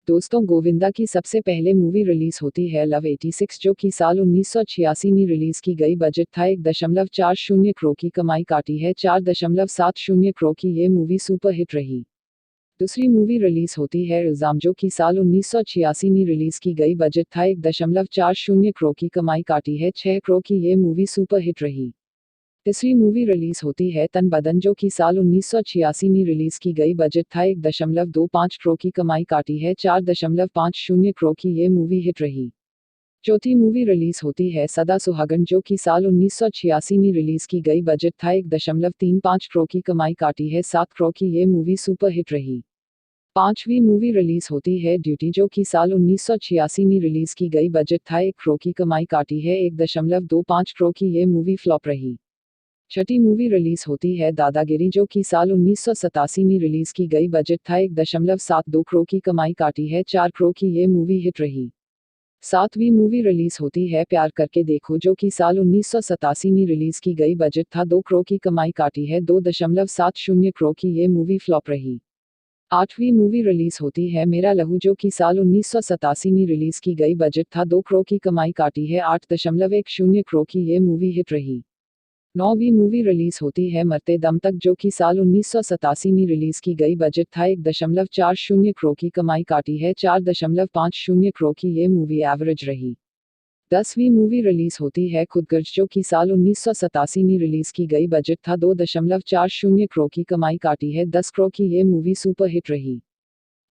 दोस्तों, गोविंदा की सबसे पहले मूवी रिलीज होती है लव 86, जो कि साल 1986 में रिलीज की गई। बजट था 1.40 करोड़ की, कमाई काटी है 4.70 करोड़ की। ये मूवी सुपर हिट रही। दूसरी मूवी रिलीज होती है इल्जाम, जो कि साल 1986 में रिलीज की गई। बजट था 1.40 करोड़ की, कमाई काटी है 6 करोड़ की। ये मूवी सुपर हिट रही। तीसरी मूवी रिलीज होती है तन बदन, जो कि साल 1986 में रिलीज की गई। बजट था 1.25 करोड़ की, कमाई काटी है 4.50 करोड़ की। ये मूवी हिट रही। चौथी मूवी रिलीज होती है सदा सुहागन, जो कि साल 1986 में रिलीज की गई। बजट था 1.35 करोड़ की, कमाई काटी है 7 करोड़ की। ये मूवी सुपर हिट रही। पांचवी मूवी रिलीज होती है ड्यूटी, जो कि साल 1986 में रिलीज की गई। बजट था 1 करोड़ की, कमाई काटी है 1.25 करोड़ की। ये मूवी फ्लॉप रही। छठी मूवी रिलीज होती है दादागिरी, जो कि साल 1987 में रिलीज की गई। बजट था 1.72 करोड़ की, कमाई काटी है 4 करोड़ की। ये मूवी हिट रही। सातवीं मूवी रिलीज होती है प्यार करके देखो, जो कि साल 1987 में रिलीज की गई। बजट था 2 करोड़ की, कमाई काटी है 2.70 करोड़ की। ये मूवी फ्लॉप रही। आठवीं मूवी रिलीज होती है मेरा लहू, जो कि साल 1987 में रिलीज की गई। बजट था 2 करोड़ की, कमाई काटी है 8.10 करोड़ की। ये मूवी हिट रही। नौवीं मूवी रिलीज होती है मरते दम तक, जो कि साल 1987 में रिलीज की गई। बजट था 1.40 करोड़ की, कमाई काटी है 4.50 करोड़ की। ये मूवी एवरेज रही। 10वीं मूवी रिलीज होती है खुदगर्ज, जो कि साल 1987 में रिलीज की गई। बजट था 2.40 करोड़ की, कमाई काटी है 10 करोड़ की। ये मूवी सुपर हिट रही।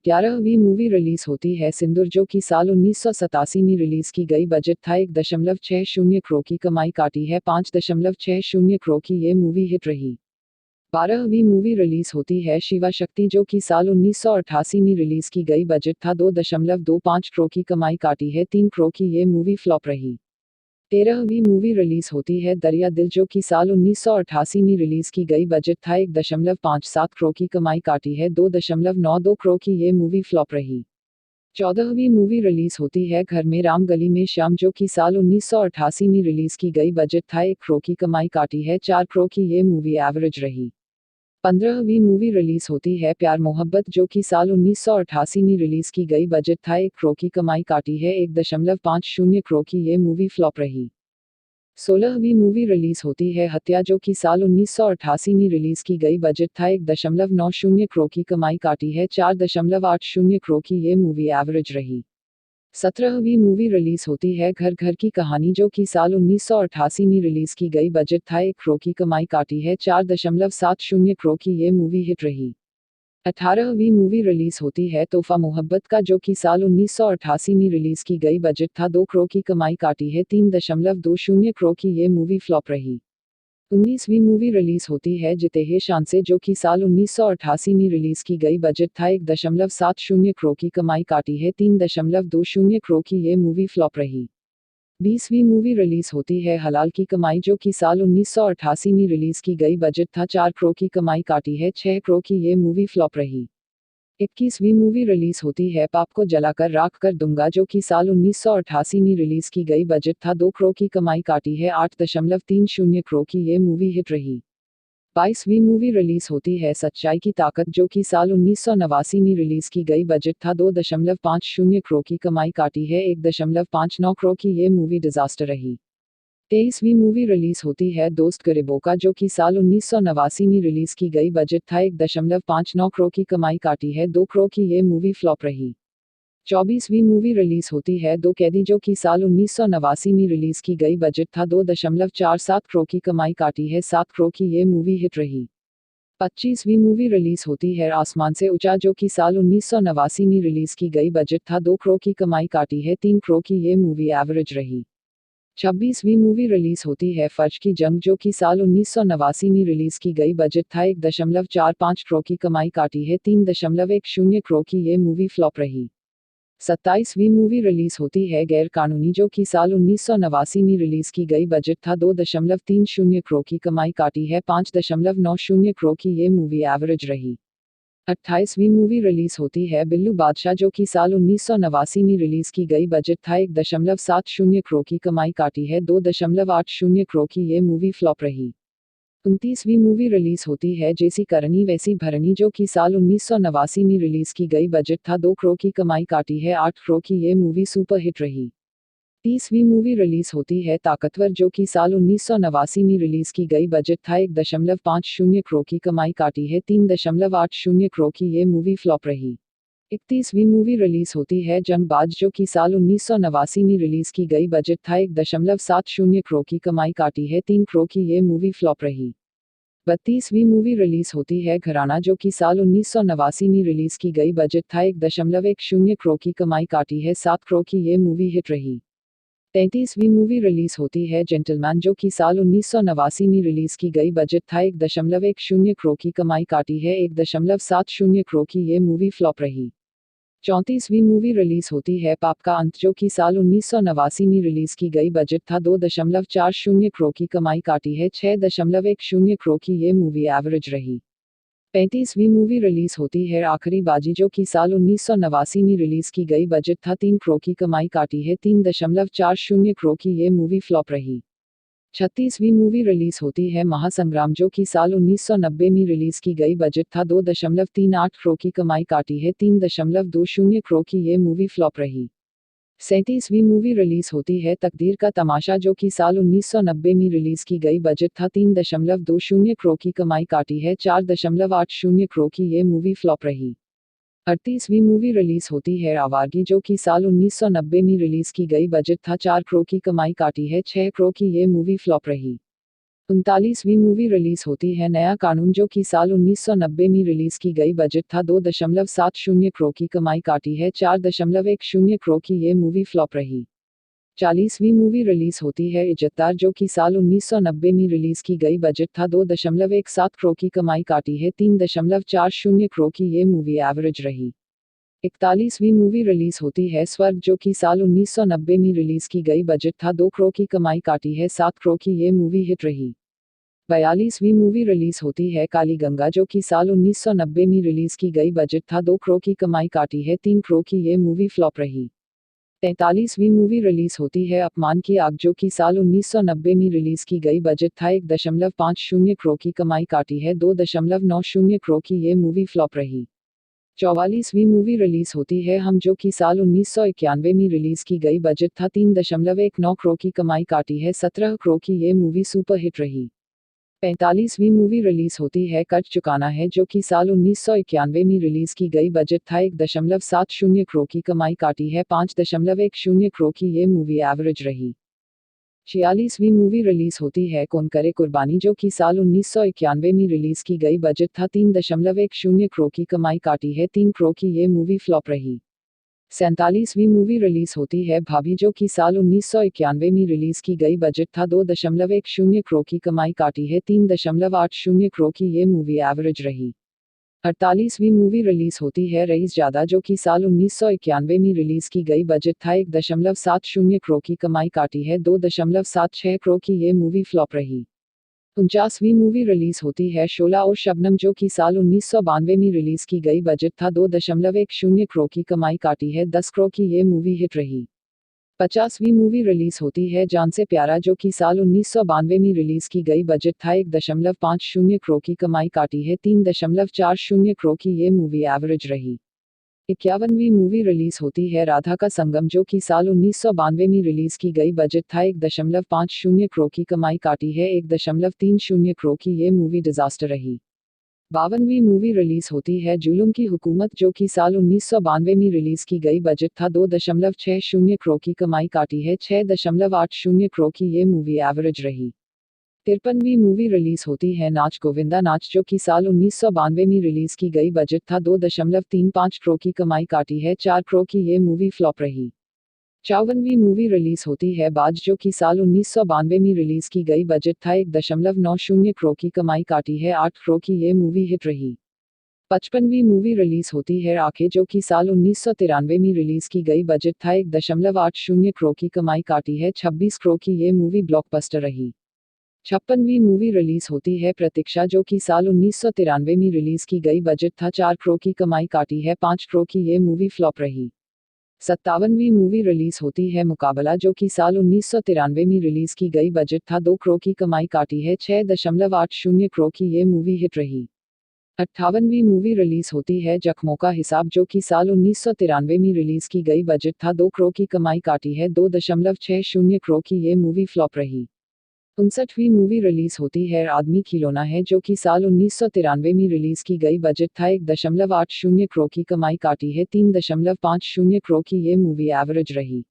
11वीं मूवी रिलीज होती है सिंदूर, जो कि साल 1987 में रिलीज की गई। बजट था 1.60 करोड़ की, कमाई काटी है 5.60 करोड़ की। ये मूवी हिट रही। 12वीं मूवी रिलीज होती है शिवा शक्ति, जो कि साल 1988 में रिलीज की गई। बजट था 2.25 करोड़ की, कमाई काटी है 3 करोड़ की। ये मूवी फ्लॉप रही। 13वीं मूवी रिलीज होती है दरिया दिल, जो कि साल 1988 में रिलीज की गई। बजट था 1.57 करोड़ की, कमाई काटी है 2.92 करोड़ की। ये मूवी फ्लॉप रही। 14वीं मूवी रिलीज होती है घर में राम गली में श्याम, जो कि साल 1988 में रिलीज की गई। बजट था 1 करोड़ की, कमाई काटी है 4 करोड़ की। ये मूवी एवरेज रही। 15वीं मूवी रिलीज होती है प्यार मोहब्बत, जो कि साल 1988 में रिलीज की गई। बजट था 1 करोड़ की, कमाई काटी है 1.50 करोड़ की। ये मूवी फ्लॉप रही। 16वीं मूवी रिलीज होती है हत्या, जो कि साल 1988 में रिलीज की गई। बजट था 1.90 करोड़ की, कमाई काटी है 4.80 करोड़ की। ये मूवी एवरेज रही। 17वीं मूवी रिलीज होती है घर घर की कहानी, जो कि साल 1988 में रिलीज की गई। बजट था 1 करोड़ की, कमाई काटी है 4.70 करोड़ की। ये मूवी हिट रही। 18वीं मूवी रिलीज होती है तोहफा मोहब्बत का, जो कि साल 1988 में रिलीज की गई। बजट था 2 करोड़ की, कमाई काटी है 3.20 करोड़ की। ये मूवी फ्लॉप रही। 19वीं मूवी रिलीज होती है जीते हैं शान से, जो कि साल 1988 में रिलीज की गई। बजट था 1.70 करोड़ की, कमाई काटी है 3.20 करोड़ की। ये मूवी फ्लॉप रही। 20वीं मूवी रिलीज होती है हलाल की कमाई, जो कि साल 1988 में रिलीज की गई। बजट था 4 करोड़ की, कमाई काटी है 6 करोड़ की। ये मूवी फ्लॉप रही। 21वीं मूवी रिलीज होती है पाप को जलाकर राख कर दूंगा, जो कि साल 1988 में रिलीज की गई। बजट था 2 करोड़ की, कमाई काटी है 8.30 करोड़ की। ये मूवी हिट रही। 22वीं मूवी रिलीज होती है सच्चाई की ताकत, जो कि साल 1989 में रिलीज की गई। बजट था 2.50 करोड़ की, कमाई काटी है 1.59 करोड़ की। ये मूवी डिजास्टर रही। 23वीं मूवी रिलीज होती है दोस्त गरीबों का, जो कि साल 1989 में रिलीज की गई। बजट था 1.59 करोड़ की, कमाई काटी है 2 करोड़ की। ये मूवी फ्लॉप रही। 24वीं मूवी रिलीज होती है दो कैदी, जो कि साल 1989 में रिलीज की गई। बजट था 2.47 करोड़ की, कमाई काटी है 7 करोड़ की। ये मूवी हिट रही। 25वीं मूवी रिलीज होती है आसमान से ऊंचा, जो कि साल 1989 में रिलीज की गई। बजट था 2 करोड़ की, कमाई काटी है 3 करोड़ की। ये मूवी एवरेज रही। 26वीं मूवी रिलीज होती है फर्ज की जंग, जो कि साल 1989 में रिलीज की गई। बजट था 1.45 करोड़ की, कमाई काटी है 3.10 करोड़ की। ये मूवी फ्लॉप रही। 27वीं मूवी रिलीज होती है गैर कानूनी, जो कि साल 1989 में रिलीज की गई। बजट था 2.30 करोड़ की, कमाई काटी है 5.90 करोड़ की। ये मूवी एवरेज रही। 28वीं मूवी रिलीज होती है बिल्लू बादशाह, जो कि साल 1989 में रिलीज की गई। बजट था 1.70 करोड़ की, कमाई काटी है 2.80 करोड़ की। ये मूवी फ्लॉप रही। 29वीं मूवी रिलीज होती है जैसी करनी वैसी भरनी जो कि साल 1989 में रिलीज की गई। बजट था 2 करोड़ की कमाई काटी है 8 करोड़ की। ये मूवी सुपर हिट रही। 30वीं मूवी रिलीज होती है ताकतवर जो कि साल 1989 में रिलीज की गई। बजट था 1.50 करोड़ की कमाई काटी है 3.80 करोड़ की। ये मूवी फ्लॉप रही। 31वीं मूवी रिलीज होती है जंगबाज जो कि साल 1989 में रिलीज की गई। बजट था 1.70 करोड़ की कमाई काटी है 3 करोड़ की। ये मूवी फ्लॉप रही। 32वीं मूवी रिलीज होती है घराना जो कि साल 1989 में रिलीज की गई। बजट था 1.10 करोड़ की कमाई काटी है 7 करोड़ की। ये मूवी हिट रही। 33वीं मूवी रिलीज होती है जेंटलमैन जो कि साल 1989 में रिलीज की गई। बजट था 1.10 करोड़ की कमाई काटी है 1.70 करोड़ की। ये मूवी फ्लॉप रही। 34वीं मूवी रिलीज होती है पाप का अंत जो कि साल 1989 में रिलीज की गई। बजट था 2.40 करोड़ की कमाई काटी है 6.10 करोड़ की। ये मूवी एवरेज रही। 35वीं मूवी रिलीज होती है आखिरी बाजी जो कि साल 1989 में रिलीज की गई। बजट था 3 करोड़ की कमाई काटी है 3.40 करोड़ की। ये मूवी फ्लॉप रही। 36वीं मूवी रिलीज होती है महासंग्राम जो कि साल 1990 में रिलीज की गई। बजट था 2.38 करोड़ की कमाई काटी है 3.20 करोड़ की। ये मूवी फ्लॉप रही। 37वीं मूवी रिलीज होती है तकदीर का तमाशा जो कि साल 1990 में रिलीज की गई। बजट था 3.20 करोड़ की कमाई काटी है 4.80 करोड़ की। ये मूवी फ्लॉप रही। 38वीं मूवी रिलीज होती है आवारगी जो कि साल 1990 में रिलीज की गई। बजट था 4 करोड़ की कमाई काटी है 6 करोड़ की। ये मूवी फ्लॉप रही। 39वीं मूवी रिलीज होती है नया कानून जो कि साल 1990 में रिलीज की गई। बजट था 2.70 करोड़ की कमाई काटी है 4.10 करोड़ की। ये मूवी फ्लॉप रही। 40वीं मूवी रिलीज होती है इज्जतदार जो कि साल 1990 में रिलीज की गई। बजट था 2.17 करोड़ की कमाई काटी है 3.40 करोड़ की। ये मूवी एवरेज रही। 41वीं मूवी रिलीज होती है स्वर्ग जो कि साल 1990 में रिलीज की गई। बजट था 2 करोड़ की कमाई काटी है 7 करोड़ की। ये मूवी हिट रही। 42वीं मूवी रिलीज होती है काली गंगा जो कि साल 1990 में रिलीज की गई। बजट था 2 करोड़ की कमाई काटी है 3 करोड़ की। ये मूवी फ्लॉप रही। 43वीं मूवी रिलीज होती है अपमान की आग जो कि साल 1990 में रिलीज की गई। बजट था 1.50 करोड़ की कमाई काटी है 2.90 करोड़ की। ये मूवी फ्लॉप रही। 44वीं मूवी रिलीज होती है हम जो कि साल 1991 में रिलीज की गई। बजट था 3.19 करोड़ की कमाई काटी है 17 करोड़ की। ये मूवी सुपर हिट रही। 45वीं मूवी रिलीज होती है कट चुकाना है जो कि साल 1991 में रिलीज की गई। बजट था 1.70 करोड़ की कमाई काटी है 5.10 करोड़ की। ये मूवी एवरेज रही। 46वीं मूवी रिलीज होती है कौन करे कुर्बानी जो कि साल 1991 में रिलीज की गई। बजट था 3.10 करोड़ की कमाई काटी है 3 करोड़ की। ये मूवी फ्लॉप रही। 47वीं मूवी रिलीज होती है भाभी जो कि साल 1991 में रिलीज की गई। बजट था 2.10 करोड़ की कमाई काटी है 3.80 करोड़ की। ये मूवी एवरेज रही। 48वीं मूवी रिलीज होती है रईस जादा जो कि साल 1991 में रिलीज की गई। बजट था 1.70 करोड़ की कमाई काटी है 2.76 करोड़ की। ये मूवी फ्लॉप रही। 49वीं मूवी रिलीज होती है शोला और शबनम जो कि साल 1992 में रिलीज की गई। बजट था 2.10 करोड़ की कमाई काटी है 10 करोड़ की। ये मूवी हिट रही। 50वीं मूवी रिलीज होती है जान से प्यारा जो कि साल 1992 में रिलीज की गई। बजट था 1.50 करोड़ की कमाई काटी है 3.40 करोड़ की। ये मूवी एवरेज रही। 51वीं मूवी रिलीज होती है राधा का संगम जो कि साल 1992 में रिलीज की गई। बजट था 1.50 करोड़ की कमाई काटी है 1.30 करोड़ की। ये मूवी डिजास्टर रही। 52वीं मूवी रिलीज होती है जुलूम की हुकूमत जो कि साल 1992 में रिलीज की गई। बजट था 2.60 करोड़ की कमाई काटी है 6.80 करोड़ की। ये मूवी एवरेज रही। 53वीं मूवी रिलीज होती है नाच गोविंदा नाच जो कि साल 1992 में रिलीज की गई। बजट था 2.35 करोड़ की कमाई काटी है 4 करोड़ की। ये मूवी फ्लॉप रही। 54वीं मूवी रिलीज होती है बाज जो कि साल 1992 में रिलीज की गई। बजट था 1.90 करोड़ की कमाई काटी है 8 करोड़ की। ये मूवी हिट रही। 55वीं मूवी रिलीज होती है आंखें जो कि साल 1993 में रिलीज की गई। बजट था 1.80 करोड़ की कमाई काटी है 26 करोड़ की। ये मूवी ब्लॉकबस्टर रही। 56वीं मूवी रिलीज होती है प्रतीक्षा जो कि साल 1993 में रिलीज की गई। बजट था 4 करोड़ की कमाई काटी है 5 करोड़ की। ये मूवी फ्लॉप रही। 57वीं मूवी रिलीज होती है मुकाबला, जो कि साल 1993 में रिलीज की गई। बजट था 2 करोड़ की कमाई काटी है 6.80 करोड़ की ये मूवी हिट रही। 58वीं मूवी रिलीज होती है जख्मों का हिसाब, जो कि साल 1993 में रिलीज की गई। बजट था 2 करोड़ की कमाई काटी है 2.60 करोड़ की ये मूवी फ्लॉप रही। 59वीं मूवी रिलीज होती है आदमी खिलौना है, जो कि साल 1993 में रिलीज की गई। बजट था 1.80 करोड़ की कमाई काटी है 3.50 करोड़ की ये मूवी एवरेज रही।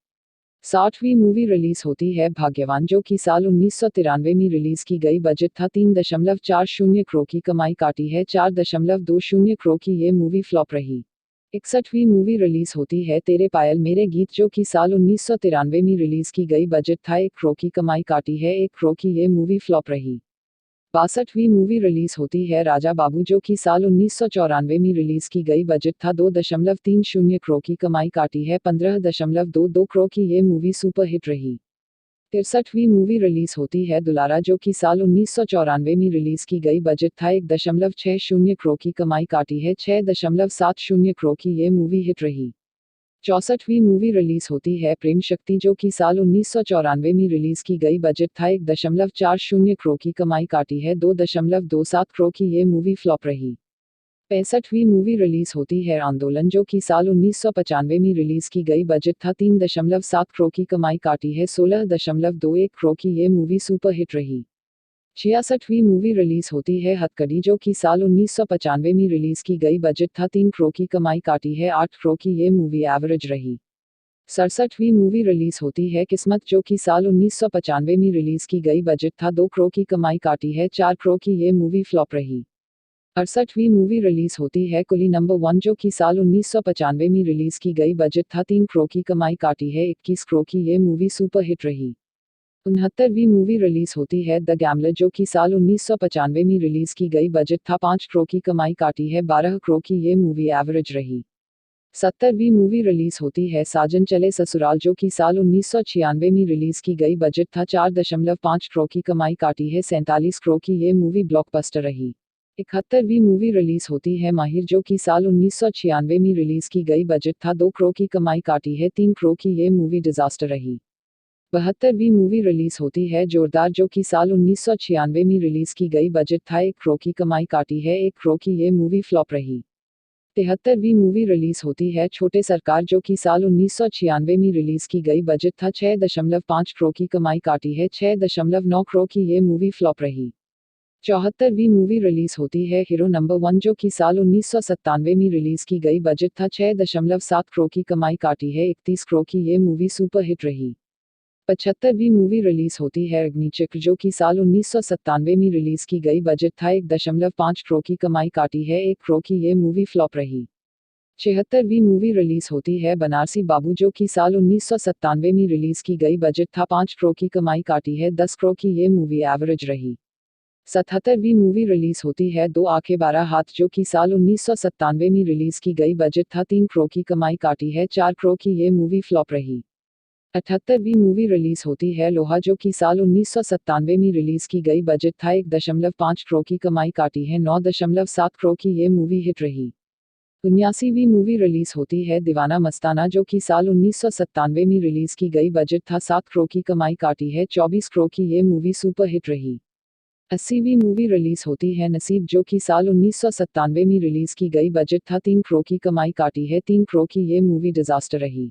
60वीं मूवी रिलीज होती है भाग्यवान, जो कि साल 1993 में रिलीज की गई। बजट था 3.40 करोड़ की कमाई काटी है 4.20 करोड़ की ये मूवी फ्लॉप रही। 61वीं मूवी रिलीज होती है तेरे पायल मेरे गीत, जो कि साल 1993 में रिलीज की गई। बजट था 1 करोड़ की कमाई काटी है 1 करोड़ की ये मूवी फ्लॉप रही। 62वीं मूवी रिलीज होती है राजा बाबू, जो कि साल 1994 में रिलीज की गई। बजट था 2.30 करोड़ की कमाई काटी है 15.22 करोड़ की ये मूवी सुपर हिट रही। 63वीं मूवी रिलीज होती है दुलारा, जो कि साल 1994 में रिलीज की गई। बजट था 1.60 करोड़ की कमाई काटी है 6.70 करोड़ की ये मूवी हिट रही। 64वीं मूवी रिलीज होती है प्रेम शक्ति, जो कि साल 1994 में रिलीज की गई। बजट था 1.40 करोड़ की कमाई काटी है 2.27 करोड़ की ये मूवी फ्लॉप रही। 65वीं मूवी रिलीज होती है आंदोलन, जो कि साल 1995 में रिलीज की गई। बजट था 3.7 करोड़ की कमाई काटी है 16.21 करोड़ की ये मूवी सुपर हिट रही। 66वीं मूवी रिलीज होती है हथकड़ी, जो कि साल 1995 में रिलीज की गई। बजट था 3 करोड़ की कमाई काटी है 8 करोड़ की ये मूवी एवरेज रही। 67वीं मूवी रिलीज होती है किस्मत, जो कि साल 1995 में रिलीज की गई। बजट था 2 करोड़ की कमाई काटी है 4 करोड़ की ये मूवी फ्लॉप रही। 68वीं मूवी रिलीज होती है कुली नंबर 1, जो कि साल 1995 में रिलीज की गई। बजट था 3 करोड़ की कमाई काटी है 21 करोड़ की ये मूवी सुपर हिट रही। 69वीं मूवी रिलीज होती है द गैम्बलर, जो कि साल 1995 में रिलीज की गई। बजट था 5 करोड़ की कमाई काटी है 12 करोड़ की ये मूवी एवरेज रही। 70वीं मूवी रिलीज होती है साजन चले ससुराल, जो कि साल 1996 में रिलीज की गई। बजट था 4.5 करोड़ की कमाई काटी है 47 करोड़ की ये मूवी ब्लॉकबस्टर रही। 71वीं मूवी रिलीज होती है माहिर, जो कि साल 1996 में रिलीज की गई। बजट था 2 करोड़ की कमाई काटी है 3 करोड़ की ये मूवी डिजास्टर रही। 72वीं मूवी रिलीज होती है जोरदार, जो कि साल 1996 में रिलीज की गई। बजट था 1 करोड़ की कमाई काटी है 1 करोड़ की ये मूवी फ्लॉप रही। 73वीं मूवी रिलीज होती है छोटे सरकार, जो कि साल 1996 में रिलीज की गई। बजट था 6.5 करोड़ की कमाई काटी है 6.9 करोड़ की ये मूवी फ्लॉप रही। 74वीं मूवी रिलीज होती है हीरो नंबर 1, जो कि साल 1997 में रिलीज की गई। बजट था 6.7 करोड़ की कमाई काटी है 31 करोड़ की ये मूवी सुपर हिट रही। 75वीं मूवी रिलीज होती है अग्निचक्र, जो कि साल 1997 में रिलीज की गई। बजट था 1.5 करोड़ की कमाई काटी है 1 करोड़ की ये मूवी फ्लॉप रही। 76वीं मूवी रिलीज होती है बनारसी बाबू, जो कि साल 1997 में रिलीज की गई। बजट था 5 करोड़ की कमाई काटी है 10 करोड़ की ये मूवी एवरेज रही। 77वीं मूवी रिलीज होती है दो आंखें 12 हाथ, जो कि साल 1997 में रिलीज की गई। बजट था 3 करोड़ की कमाई काटी है 4 करोड़ की ये मूवी फ्लॉप रही। 78वीं मूवी रिलीज होती है लोहा, जो कि साल 1997 में रिलीज की गई। बजट था 1.5 करोड़ की कमाई काटी है 9.7 करोड़ की ये मूवी हिट रही। 79वीं मूवी रिलीज होती है दीवाना मस्ताना, जो कि साल 1997 में रिलीज की गई। बजट था 7 करोड़ की कमाई काटी है 24 करोड़ की ये मूवी सुपर हिट रही। 80वीं मूवी रिलीज होती है नसीब, जो कि साल 1997 में रिलीज की गई। बजट था 3 करोड़ की कमाई काटी है 3 करोड़ की ये मूवी डिजास्टर रही।